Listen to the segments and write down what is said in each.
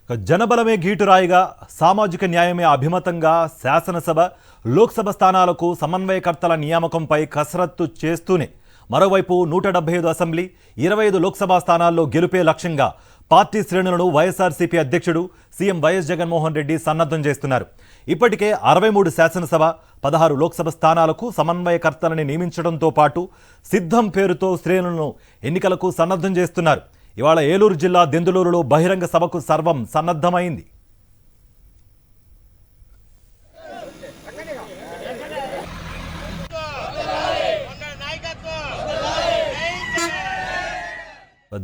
జనబలమే గీటురాయిగా సామాజిక న్యాయమే అభిమతంగా శాసనసభ లోక్సభ స్థానాలకు సమన్వయకర్తల నియామకంపై కసరత్తు చేస్తూనే మరోవైపు 175 అసెంబ్లీ 25 లోక్సభ స్థానాల్లో గెలుపే లక్ష్యంగా పార్టీ శ్రేణులను వైఎస్ఆర్సీపీ అధ్యక్షుడు సీఎం వైఎస్ జగన్మోహన్ రెడ్డి సన్నద్ధం చేస్తున్నారు. ఇప్పటికే 63 శాసనసభ 16 లోక్సభ స్థానాలకు సమన్వయకర్తలని నియమించడంతో పాటు సిద్ధం పేరుతో శ్రేణులను ఎన్నికలకు సన్నద్ధం చేస్తున్నారు. ఇవాళ ఏలూరు జిల్లా దెందులూరులో బహిరంగ సభకు సర్వం సన్నద్ధమైంది.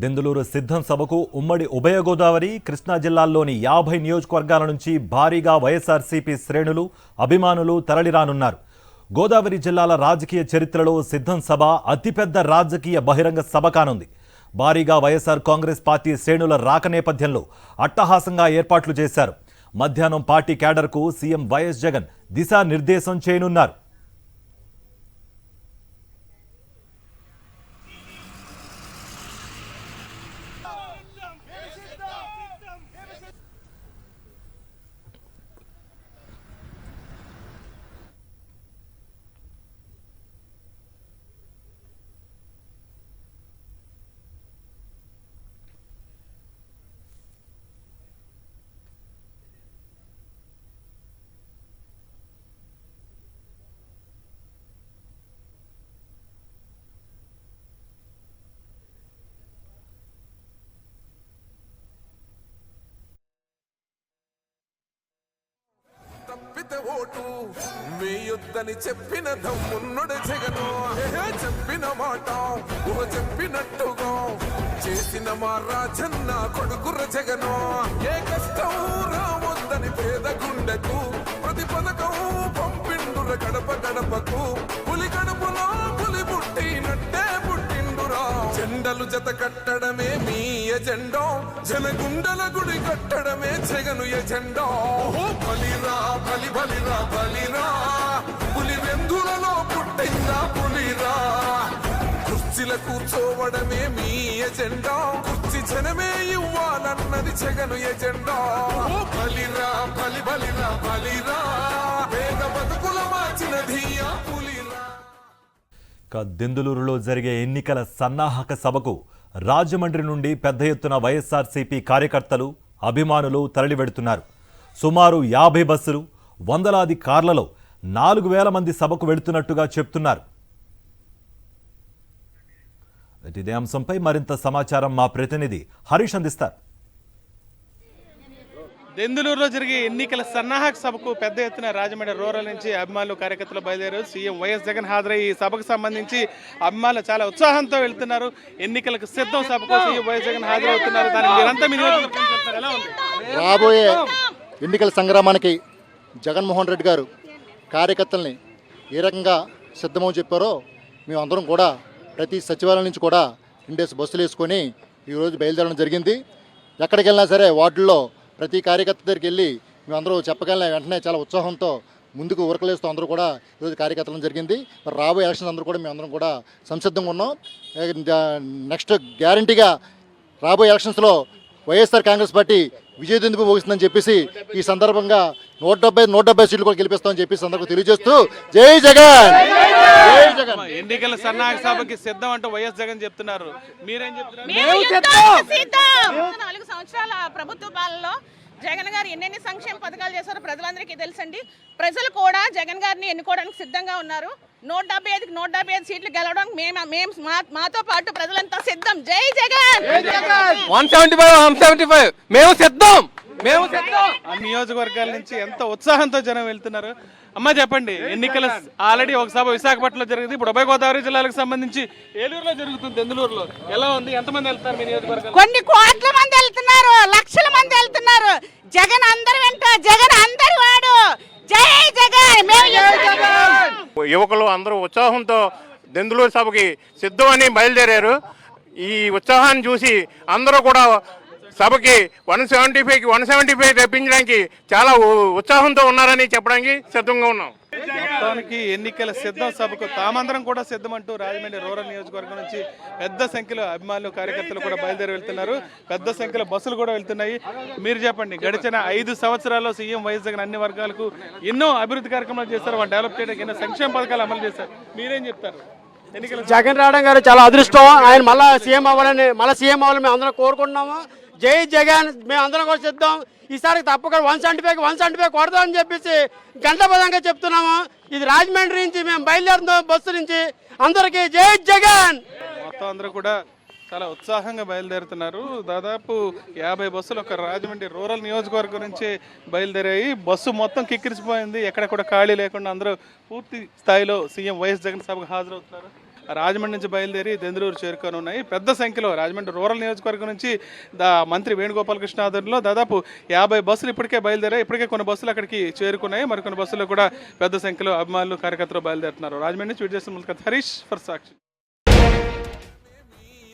దెందులూరు సిద్ధం సభకు ఉమ్మడి ఉభయ గోదావరి కృష్ణా జిల్లాల్లోని 50 నియోజకవర్గాల నుంచి భారీగా వైఎస్ఆర్సీపీ శ్రేణులు అభిమానులు తరలిరానున్నారు. గోదావరి జిల్లాల రాజకీయ చరిత్రలో సిద్ధం సభ అతిపెద్ద రాజకీయ బహిరంగ సభ కానుంది. భారీగా వైఎస్ఆర్ కాంగ్రెస్ పార్టీ శ్రేణుల రాక నేపథ్యంలో అట్టహాసంగా ఏర్పాట్లు చేశారు. మధ్యాహ్నం పార్టీ క్యాడర్కు సీఎం వైఎస్ జగన్ దిశానిర్దేశం చేయనున్నారు. ఓటు వేయొద్దని చెప్పిన దమ్మున్నడు జగను, చెప్పిన మాట చెప్పినట్టుగా చేసిన మా రాజన్న కొడుకుర జగను. ఏ కష్టం రావద్దని పేద గుండెకు ప్రతి పథకం పంపిండుర గడప గడపకు. పులి గడపలో పులి పుట్టినట్టే పుట్టిండురా. జెండలు జత కట్టడమే మీ ఎజెండా, జనగుండల గుడి కట్టడమే జగను ఎజెండా. బలిరా బలి బలిరా బలిరా, పులి వెందులలో పుట్టిందా పులిరా. కుర్చీల కూర్చోవడమే మీ ఎజెండా, కుర్చీ జనమే ఇవ్వాలన్నది జగను ఎజెండా. బలిరా బలి బలిరా బలిరా, పేద బతుకుల మార్చినది ఆ పులిరా. దెందులూరులో జరిగే ఎన్నికల సన్నాహక సభకు రాజమండ్రి నుండి పెద్ద ఎత్తున వైఎస్ఆర్సీపీ కార్యకర్తలు అభిమానులు తరలివెడుతున్నారు. సుమారు 50 బస్సులు, వందలాది కార్లలో 4000 మంది సభకు వెళుతున్నట్టుగా చెప్తున్నారు. ఇదే అంశంపై మరింత సమాచారం మా ప్రతినిధి హరీష్ అందిస్తారు. దెందులూరులో జరిగే ఎన్నికల సన్నాహక సభకు పెద్ద ఎత్తున రాజమండ్రి రూరల్ నుంచి అభిమానులు కార్యకర్తలు బయలుదేరారు. సీఎం వైఎస్ జగన్ హాజరై ఈ సభకు సంబంధించి అభిమానులు చాలా ఉత్సాహంతో వెళ్తున్నారు. ఎన్నికలకు సిద్ధం సభకు సీఎం వైఎస్ జగన్ హాజరవుతున్నారు. దానికి మీరంతా మీ నియోజకవర్గం చెప్తారు, ఎలా ఉంది? రాబోయే ఎన్నికల సంగ్రామానికి జగన్మోహన్ రెడ్డి గారు కార్యకర్తల్ని ఏ రకంగా సిద్ధమని చెప్పారో మేమందరం కూడా ప్రతి సచివాలయం నుంచి కూడా 2 డేస్ బస్సులు వేసుకొని ఈరోజు బయలుదేరడం జరిగింది. ఎక్కడికి వెళ్ళినా సరే వార్డుల్లో ప్రతి కార్యకర్త దగ్గరికి వెళ్ళి మేమందరూ చెప్పగలిగిన వెంటనే చాలా ఉత్సాహంతో ముందుకు ఉరకలేస్తూ అందరూ కూడా ఈరోజు కార్యకర్తలు జరిగింది. మరి రాబోయే ఎలక్షన్స్ అందరూ కూడా మేమందరం కూడా సంసిద్ధంగా ఉన్నాం. నెక్స్ట్ గ్యారంటీగా రాబోయే ఎలక్షన్స్లో వైఎస్ఆర్ కాంగ్రెస్ పార్టీ విజయదుందుపు ముగిస్తుందని చెప్పేసి ఈ సందర్భంగా 170 సీట్లు కూడా గెలిపిస్తామని చెప్పి సందర్భంగా తెలియజేస్తూ జై జగన్. ఎన్నికల సన్నాహక సభకి సిద్ధం అంటూ వైఎస్ జగన్ చెప్తున్నారు. మీరేం చెప్తున్నారు? 4 సంవత్సరాల ప్రభుత్వ పాలనలో జగన్ గారు ఎన్నెన్ని సంక్షేమ పథకాలు చేశారో ప్రజలందరికీ తెలుసండి. ప్రజలు కూడా జగన్ గారిని ఎన్నుకోవడానికి సిద్ధంగా ఉన్నారు. 175కి 175 సీట్లు గెలవడానికి మేము మాతో పాటు ప్రజలంతా సిద్ధం. జై జగన్. 175 మేము సిద్ధం. ఆ నియోజకవర్గాల నుంచి ఎంత ఉత్సాహంతో జనం వెళ్తున్నారు. అమ్మా చెప్పండి, ఎన్నికల ఆల్రెడీ ఒక సభ విశాఖపట్నంలో జరిగింది, ఇప్పుడు ఉభయ గోదావరి జిల్లాలకు సంబంధించి ఏలూరులో జరుగుతుంది. దెందులూరులో ఎలా ఉంది? ఎంతమంది వెళ్తారు మీ నియోజకవర్గం? కొన్ని కోట్ల మంది వెళ్తున్నారు, లక్షల మంది వెళ్తున్నారు. జగన్ అందరి వెంట, జగన్ అందరి వాడు. జై జగన్. యువకులు అందరూ ఉత్సాహంతో దెందులూరు సభకి సిద్ధమని బయలుదేరారు. ఈ ఉత్సాహాన్ని చూసి అందరూ కూడా సభకి 175 తెప్పించడానికి చాలా ఉత్సాహంతో ఉన్నారని చెప్పడానికి సిద్ధంగా ఉన్నాం. మొత్తానికి ఎన్నికల సిద్ధం సభకు తామందరం కూడా సిద్ధమంటూ రాజమండ్రి రూరల్ నియోజకవర్గం నుంచి పెద్ద సంఖ్యలో అభిమానులు కార్యకర్తలు కూడా బయలుదేరి వెళ్తున్నారు. పెద్ద సంఖ్యలో బస్సులు కూడా వెళ్తున్నాయి. మీరు చెప్పండి, గడిచిన 5 సంవత్సరాల్లో సీఎం వైఎస్ జగన్ అన్ని వర్గాలకు ఎన్నో అభివృద్ధి కార్యక్రమాలు చేశారు, వాళ్ళు డెవలప్ చేయడానికి ఎన్నో సంక్షేమ పథకాలు అమలు చేశారు. మీరేం చెప్తారు? జగన్ రావడం గారు చాలా అదృష్టం. ఆయన మళ్ళీ సీఎం అవ్వాలని మేము అందరం కోరుకుంటున్నాము. జై జగన్, మేము అందరం కూడా సిద్ధం. ఈసారికి తప్పకుండా 175 కొడదామని చెప్పేసి గంటబద్ధంగా చెప్తున్నాము. ఇది రాజమండ్రి నుంచి మేము బయలుదేరుతాం, బస్సు నుంచి. అందరికీ జై జగన్. మొత్తం అందరూ కూడా చాలా ఉత్సాహంగా బయలుదేరుతున్నారు. దాదాపు 50 బస్సులు ఒక రాజమండ్రి రూరల్ నియోజకవర్గం నుంచి బయలుదేరాయి. బస్సు మొత్తం కిక్కిరిసిపోయింది, ఎక్కడ కూడా ఖాళీ లేకుండా అందరూ పూర్తి స్థాయిలో సీఎం వైఎస్ జగన్ సభకు హాజరవుతున్నారు. రాజమండ్రి నుంచి బయలుదేరి దెందులూరు చేరుకొని ఉన్నాయి. పెద్ద సంఖ్యలో రాజమండ్రి రూరల్ నియోజకవర్గం నుంచి మంత్రి వేణుగోపాలకృష్ణ ఆధ్వర్యంలో దాదాపు 50 బస్సులు ఇప్పటికే బయలుదేరాయి. ఇప్పటికే కొన్ని బస్సులు అక్కడికి చేరుకున్నాయి. మరికొన్ని బస్సులు కూడా పెద్ద సంఖ్యలో అభిమానులు కార్యకర్తలు బయలుదేరుతున్నారు. రాజమండ్రి నుంచి video journalist Harish for Sakshi.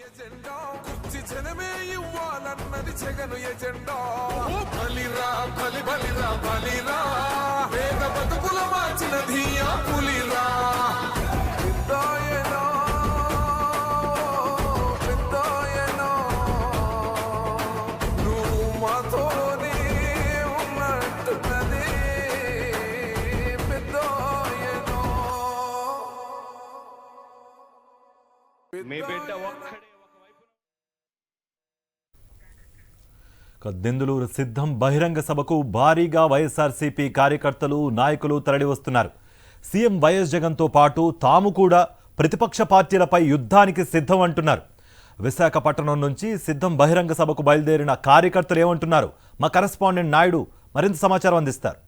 Agenda కుర్చీ జనమే ఇవ్వాలన్నది జగను ఎజెండా. బలిరా బలిరా బలిరా, వేద బతుకుల మార్చిన ధీయా పులిరా. పెద్దాయనా పెద్దాయనా, నువ్వు మాతోనే ఉన్నట్టున్నదే పెద్దాయనా. దెందులూరు సిద్ధం బహిరంగ సభకు భారీగా వైఎస్ఆర్సీపీ కార్యకర్తలు, నాయకులు తరలివస్తున్నారు. సీఎం వైఎస్ జగన్తో పాటు తాము కూడా ప్రతిపక్ష పార్టీలపై యుద్ధానికి సిద్ధం అంటున్నారు. విశాఖపట్నం నుంచి సిద్ధం బహిరంగ సభకు బయలుదేరిన కార్యకర్తలు ఏమంటున్నారు? మా కరెస్పాండెంట్ నాయుడు మరింత సమాచారం అందిస్తారు.